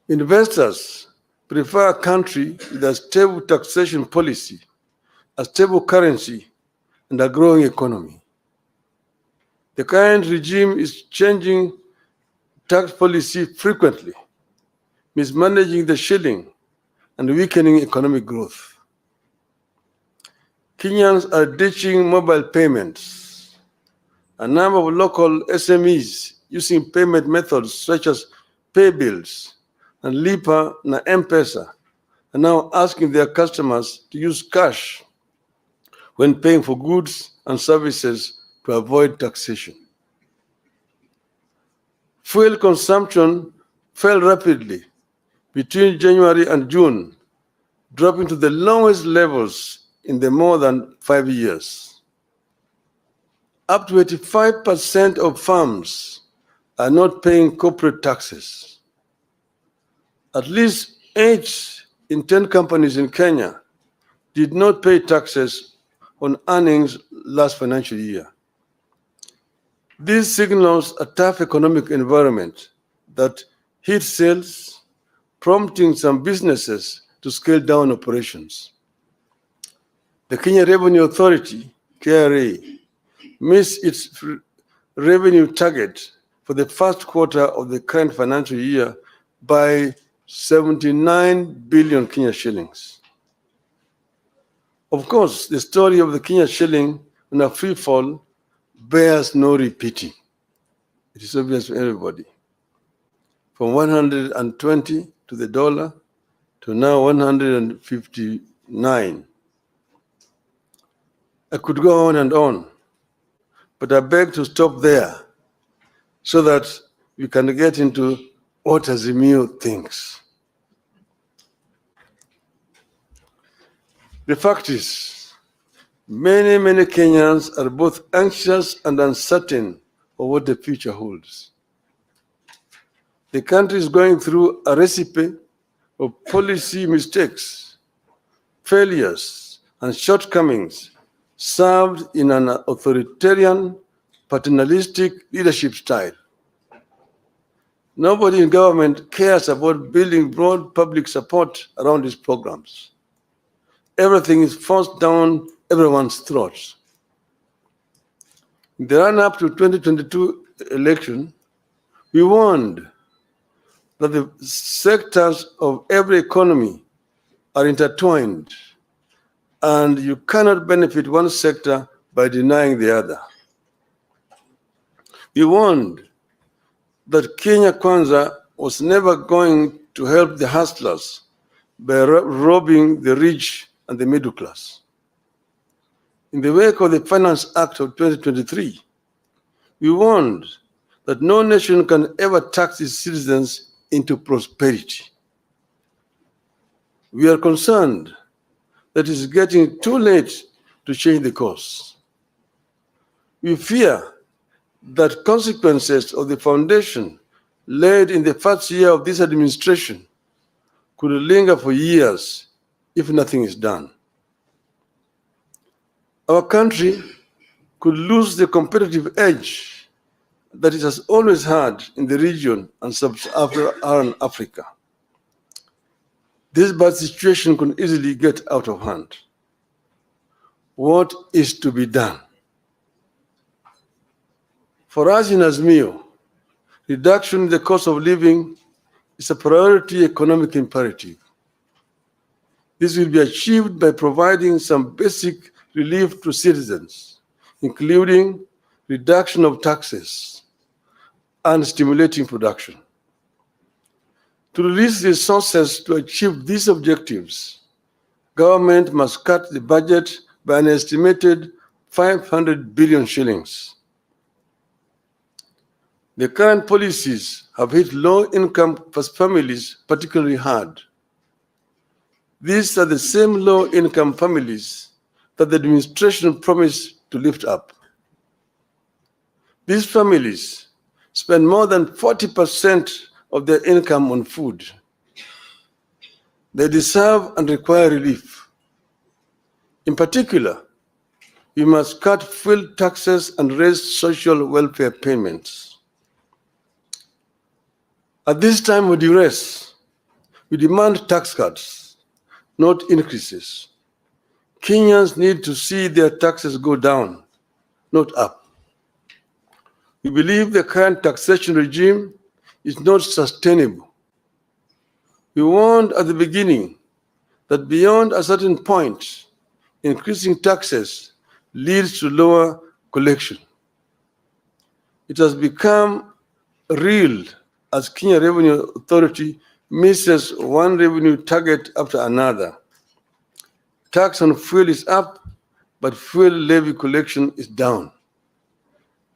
Investors prefer a country with a stable taxation policy, a stable currency, and a growing economy. The current regime is changing tax policy frequently, mismanaging the shilling, and weakening economic growth. Kenyans are ditching mobile payments. A number of local SMEs using payment methods such as pay bills and Lipa na M-Pesa are now asking their customers to use cash when paying for goods and services to avoid taxation. Fuel consumption fell rapidly between January and June, dropping to the lowest levels in the more than 5 years. Up to 85% of firms are not paying corporate taxes. At least 8 in 10 companies in Kenya did not pay taxes on earnings last financial year. This signals a tough economic environment that hit sales, prompting some businesses to scale down operations. The Kenya Revenue Authority, KRA, missed its revenue target for the first quarter of the current financial year by 79 billion Kenya shillings. Of course, the story of the Kenya shilling on a free fall bears no repeating. It is obvious to everybody. From 120 to the dollar to now 159. I could go on, but I beg to stop there so that we can get into what Azimio thinks. The fact is, many Kenyans are both anxious and uncertain of what the future holds. The country is going through a recipe of policy mistakes, failures, and shortcomings served in an authoritarian, paternalistic leadership style. Nobody in government cares about building broad public support around these programs. Everything is forced down everyone's throats. In the run-up to 2022 election, we warned that the sectors of every economy are intertwined, and you cannot benefit one sector by denying the other. We warned that Kenya Kwanza was never going to help the hustlers by robbing the rich and the middle class. In the wake of the Finance Act of 2023, we warned that no nation can ever tax its citizens into prosperity. We are concerned that it is getting too late to change the course. We fear that consequences of the foundation laid in the first year of this administration could linger for years if nothing is done. Our country could lose the competitive edge that it has always had in the region and sub-Saharan Africa. This bad situation could easily get out of hand. What is to be done? For us in Azmio, reduction in the cost of living is a priority economic imperative. This will be achieved by providing some basic relief to citizens, including reduction of taxes and stimulating production. To release resources to achieve these objectives, government must cut the budget by an estimated 500 billion shillings. The current policies have hit low-income families particularly hard. These are the same low-income families that the administration promised to lift up. These families spend more than 40% of their income on food. They deserve and require relief. In particular, we must cut fuel taxes and raise social welfare payments. At this time of duress, we demand tax cuts, not increases. Kenyans need to see their taxes go down, not up. We believe the current taxation regime is not sustainable. We warned at the beginning that beyond a certain point, increasing taxes leads to lower collection. It has become real as Kenya Revenue Authority misses one revenue target after another. Tax on fuel is up, but fuel levy collection is down.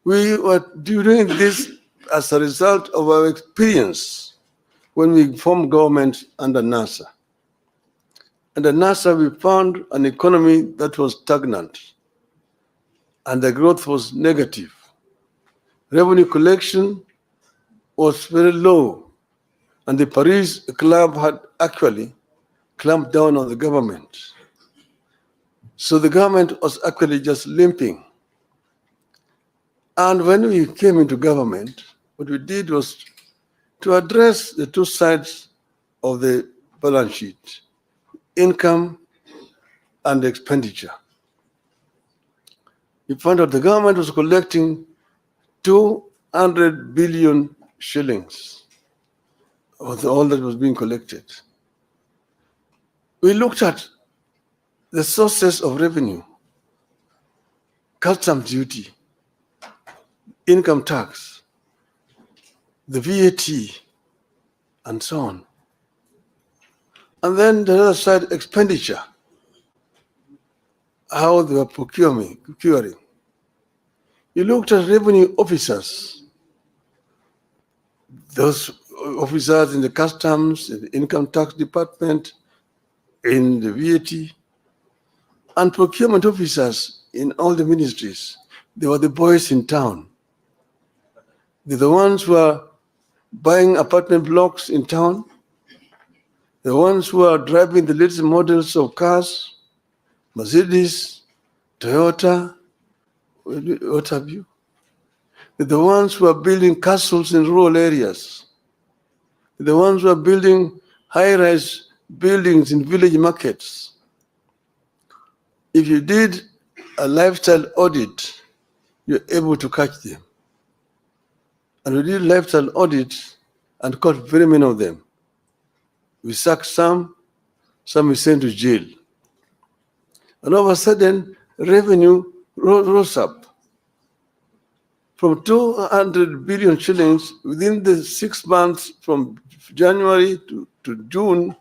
We were doing this as a result of our experience when we formed government under NASA. Under NASA, we found an economy that was stagnant, and the growth was negative. Revenue collection was very low, and the Paris Club had actually clamped down on the government. So the government was actually just limping. And when we came into government, what we did was to address the two sides of the balance sheet, income and expenditure. We found out the government was collecting 200 billion shillings of all that was being collected. We looked at the sources of revenue, customs duty, income tax, the VAT, and so on. And then the other side, expenditure, how they were procuring. You looked at revenue officers, those officers in the customs, in the income tax department, in the VAT, and procurement officers in all the ministries. They were the boys in town. They're the ones who are buying apartment blocks in town, the ones who are driving the latest models of cars, Mercedes, Toyota, what have you. They're the ones who are building castles in rural areas. They're the ones who are building high-rise buildings in village markets. If you did a lifestyle audit, you're able to catch them. And we did lifestyle audits and caught very many of them. We sacked some, some is sent to jail. And all of a sudden, revenue rose up. From 200 billion shillings within the 6 months from January to June,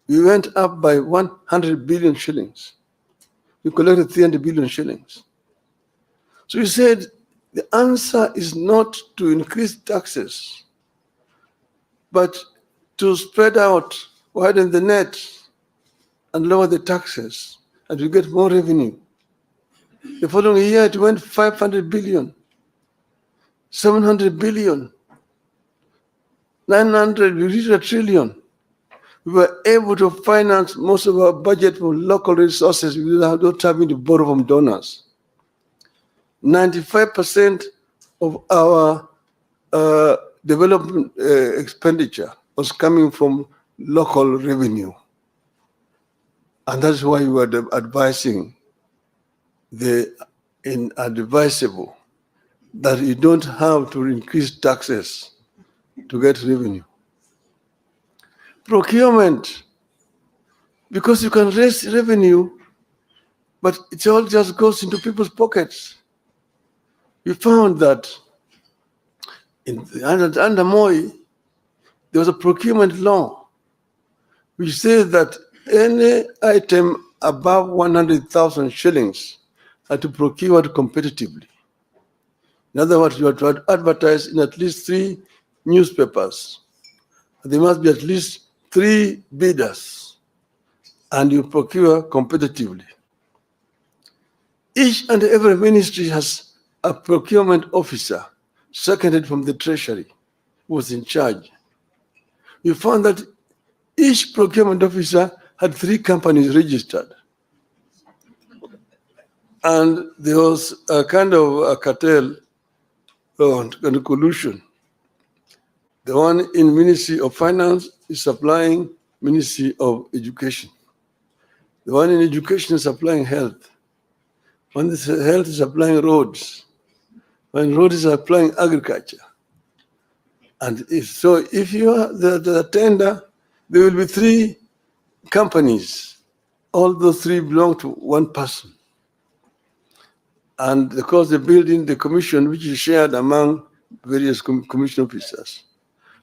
we went up by 100 billion shillings. We collected 300 billion shillings. So we said the answer is not to increase taxes, but to spread out, widen the net, and lower the taxes, and we get more revenue. The following year, it went 500 billion, 700 billion, 900, we reached $1 trillion. We were able to finance most of our budget from local resources without having to borrow from donors. 95% of our development expenditure was coming from local revenue. And that's why we were advising the inadvisable that you don't have to increase taxes to get revenue. Procurement, because you can raise revenue, but it all just goes into people's pockets. We found that under Moi, there was a procurement law which says that any item above 100,000 shillings are to procure competitively. In other words, you have to advertise in at least 3 newspapers. There must be at least 3 bidders, and you procure competitively. Each and every ministry has a procurement officer seconded from the treasury who was in charge. We found that each procurement officer had 3 companies registered. And there was a kind of a cartel and a collusion. The one in Ministry of Finance is supplying Ministry of Education. The one in Education is supplying health. One is health is supplying roads. One road is supplying agriculture. And if you are the tender, there will be 3 companies. All those 3 belong to one person. And of course, the building, the commission, which is shared among various commission officers.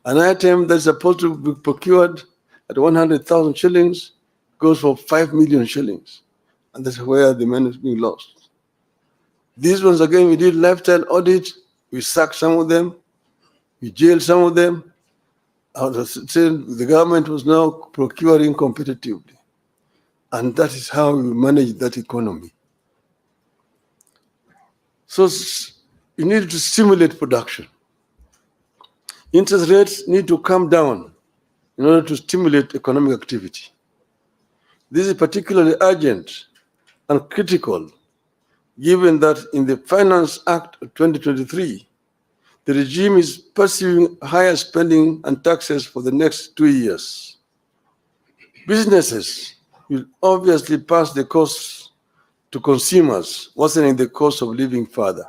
An item that's supposed to be procured at 100,000 shillings goes for 5 million shillings. And that's where the money is being lost. These ones, again, we did lifestyle audit. We sacked some of them. We jailed some of them. The government was now procuring competitively. And that is how we manage that economy. So you need to stimulate production. Interest rates need to come down in order to stimulate economic activity. This is particularly urgent and critical, given that in the Finance Act of 2023, the regime is pursuing higher spending and taxes for the next 2 years. Businesses will obviously pass the costs to consumers, worsening the cost of living further.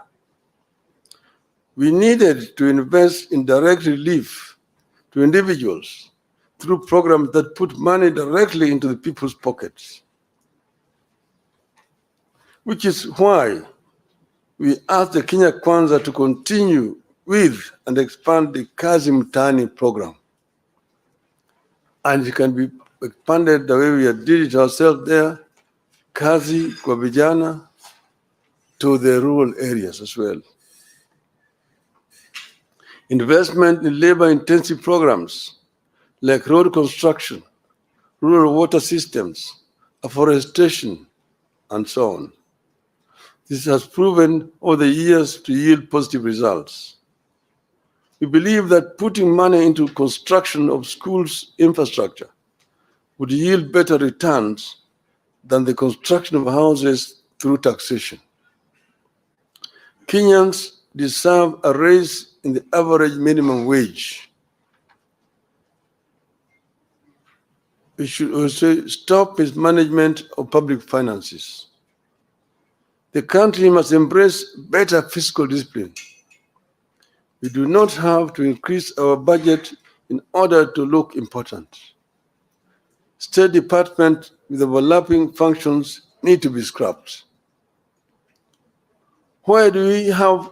We needed to invest in direct relief to individuals through programs that put money directly into the people's pockets, which is why we asked the Kenya Kwanza to continue with and expand the Kazi Mtaani program. And it can be expanded the way we did it ourselves there, Kazi kwa vijana, to the rural areas as well. Investment in labor-intensive programs like road construction, rural water systems, afforestation, and so on. This has proven over the years to yield positive results. We believe that putting money into construction of schools' infrastructure would yield better returns than the construction of houses through taxation. Kenyans deserve a raise in the average minimum wage. We should also stop mismanagement of public finances. The country must embrace better fiscal discipline. We do not have to increase our budget in order to look important. State Department with overlapping functions need to be scrapped. Why do we have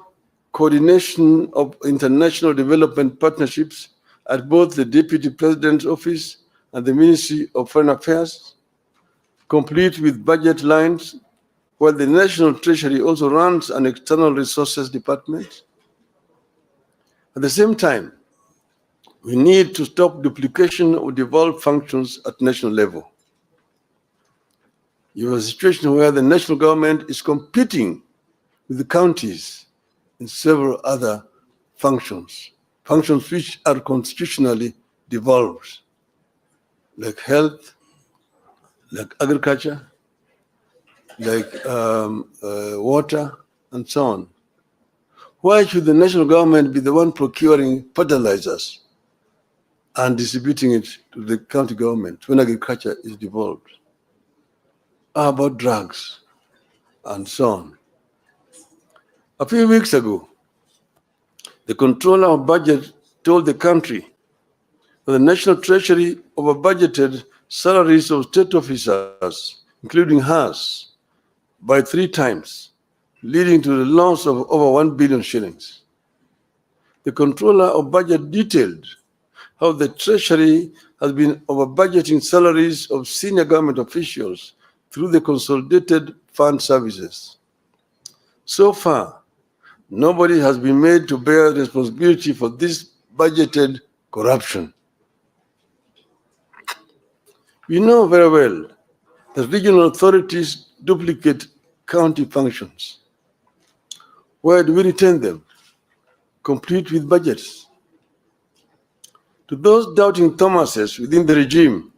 coordination of international development partnerships at both the Deputy President's Office and the Ministry of Foreign Affairs, complete with budget lines, while the National Treasury also runs an external resources department? At the same time, we need to stop duplication of devolved functions at national level. You have a situation where the national government is competing with the counties in several other functions which are constitutionally devolved, like health, like agriculture, like water, and so on. Why should the national government be the one procuring fertilizers and distributing it to the county government when agriculture is devolved? How about drugs and so on? A few weeks ago, the controller of budget told the country that the National Treasury over-budgeted salaries of state officers, including hers, by 3 times, leading to the loss of over 1 billion shillings. The controller of budget detailed how the Treasury has been over-budgeting salaries of senior government officials through the consolidated fund services. So far, nobody has been made to bear responsibility for this budgeted corruption. We know very well that regional authorities duplicate county functions. Where do we retain them? Complete with budgets. To those doubting Thomases within the regime,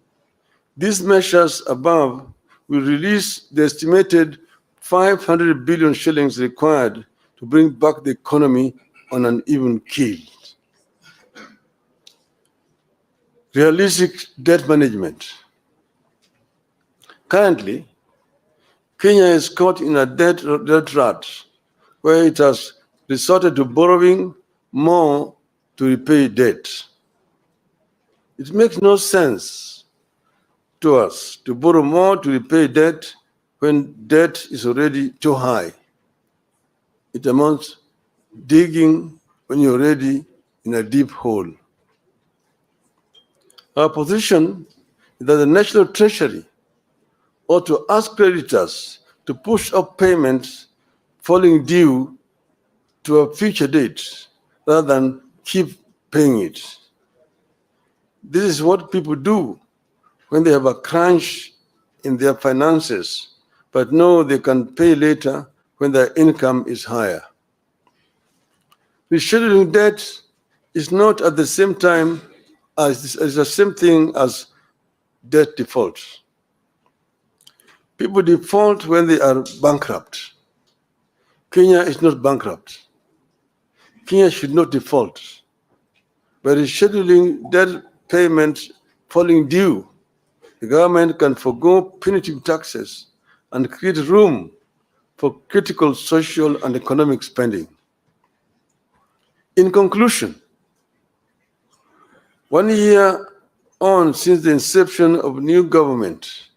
these measures above will release the estimated 500 billion shillings required to bring back the economy on an even keel. Realistic debt management. Currently, Kenya is caught in a debt rut where it has resorted to borrowing more to repay debt. It makes no sense to us to borrow more to repay debt when debt is already too high. It amounts digging when you're already in a deep hole. Our position is that the National Treasury ought to ask creditors to push up payments falling due to a future date rather than keep paying it. This is what people do when they have a crunch in their finances, but know they can pay later when their income is higher. Rescheduling debt is not at the same time as the same thing as debt default. People default when they are bankrupt. Kenya is not bankrupt. Kenya should not default. By rescheduling debt payments falling due, the government can forgo punitive taxes and create room for critical social and economic spending. In conclusion, 1 year on since the inception of new government,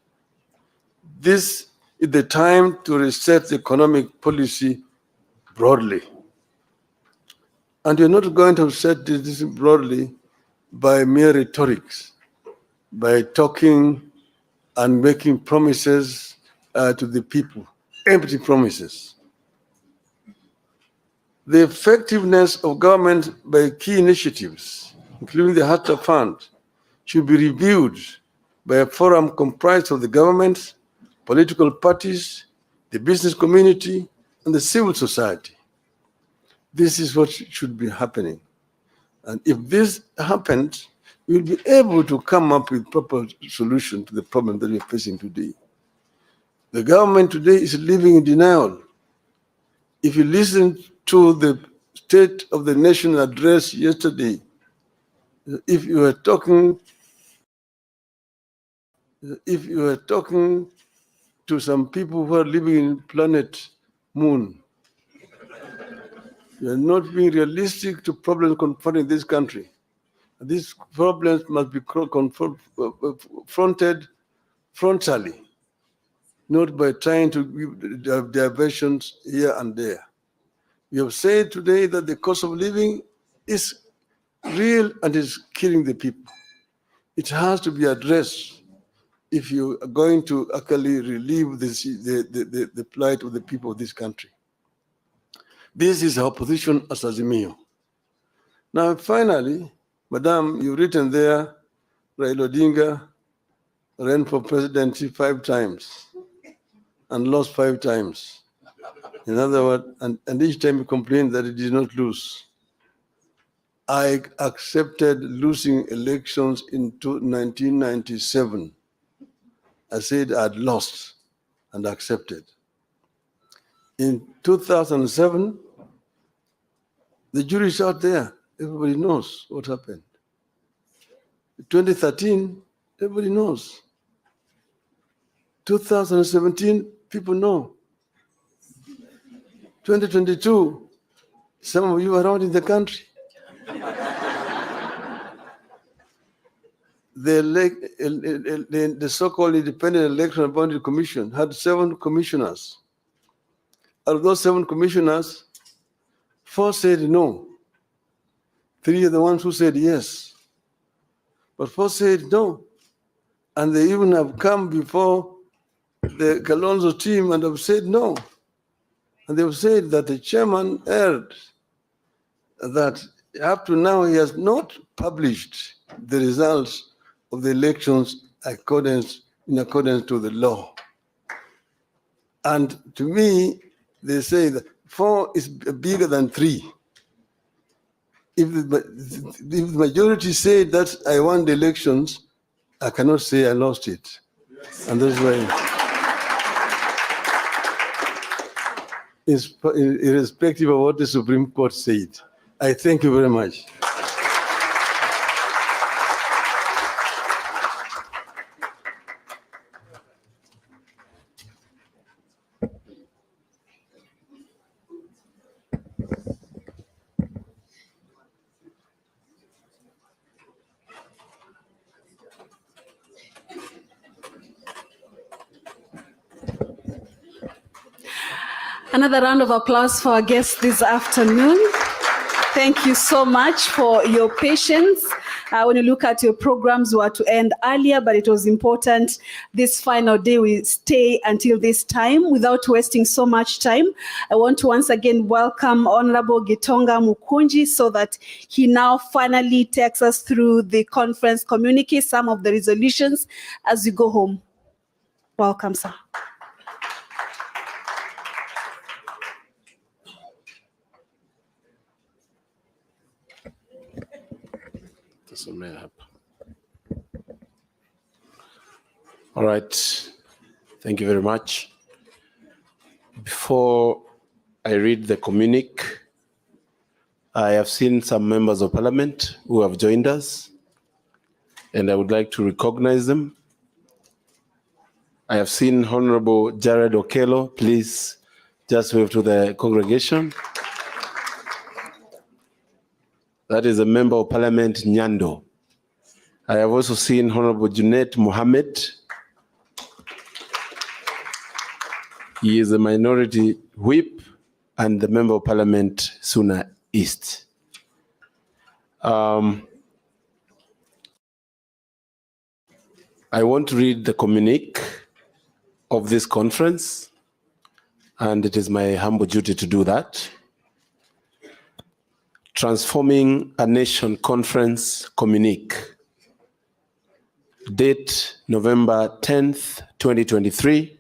this is the time to reset the economic policy broadly. And you're not going to set this broadly by mere rhetorics, by talking and making promises to the people, empty promises. The effectiveness of government by key initiatives, including the Hatta Fund, should be reviewed by a forum comprised of the government, political parties, the business community, and the civil society. This is what should be happening. And if this happens, we'll be able to come up with proper solution to the problem that we're facing today. The government today is living in denial. If you listen to the State of the Nation address yesterday, if you were talking to some people who are living in planet Moon, you are not being realistic to problems confronting this country. These problems must be confronted frontally, not by trying to give diversions here and there. We have said today that the cost of living is real and is killing the people. It has to be addressed if you are going to actually relieve the plight of the people of this country. This is our position as Azimio. Now, finally, Madam, you've written there, Raila Odinga ran for presidency 5 times and lost 5 times. In other words, and each time he complained that he did not lose. I accepted losing elections in 1997. I said I'd lost and accepted. In 2007, the jury's out there. Everybody knows what happened. 2013, everybody knows. 2017, people know. 2022, some of you are around in the country. The so-called Independent Election and Boundary Commission had 7 commissioners. Out of those 7 commissioners, 4 said no. 3 are the ones who said yes. But 4 said no. And they even have come before the Kalonzo team and have said no. And they've said that the chairman erred, that up to now he has not published the results of the elections in accordance to the law. And to me, they say that 4 is bigger than 3. If the majority say that I won the elections, I cannot say I lost it. And that's why, irrespective of what the Supreme Court said, I thank you very much. Another round of applause for our guests this afternoon. Thank you so much for your patience. When you look at your programs, we were to end earlier, but it was important this final day we stay until this time without wasting so much time. I want to once again welcome Honorable Gitonga Mukunji so that he now finally takes us through the conference communique, some of the resolutions as you go home. Welcome, sir. All right, thank you very much. Before I read the communique, I have seen some members of parliament who have joined us, and I would like to recognize them. I have seen Honorable Jared Okello. Please just wave to the congregation. That is a member of parliament, Nyando. I have also seen Honorable Junet Mohammed. He is a minority whip and the member of parliament, Suna East. I want to read the communique of this conference, and it is my humble duty to do that. Transforming a Nation Conference Communique. Date November 10th, 2023,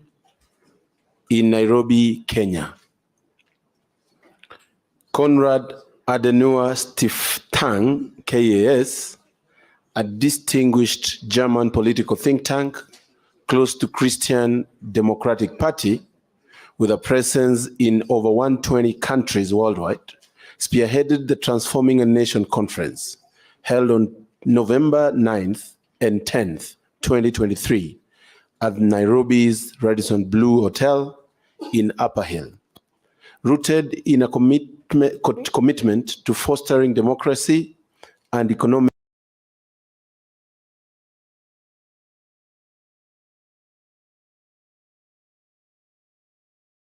in Nairobi, Kenya. Konrad Adenauer Stiftung, KAS, a distinguished German political think tank close to Christian Democratic Party with a presence in over 120 countries worldwide, spearheaded the Transforming a Nation Conference held on November 9th and 10th, 2023 at Nairobi's Radisson Blu Hotel in Upper Hill. Rooted in a commitment to fostering democracy and economic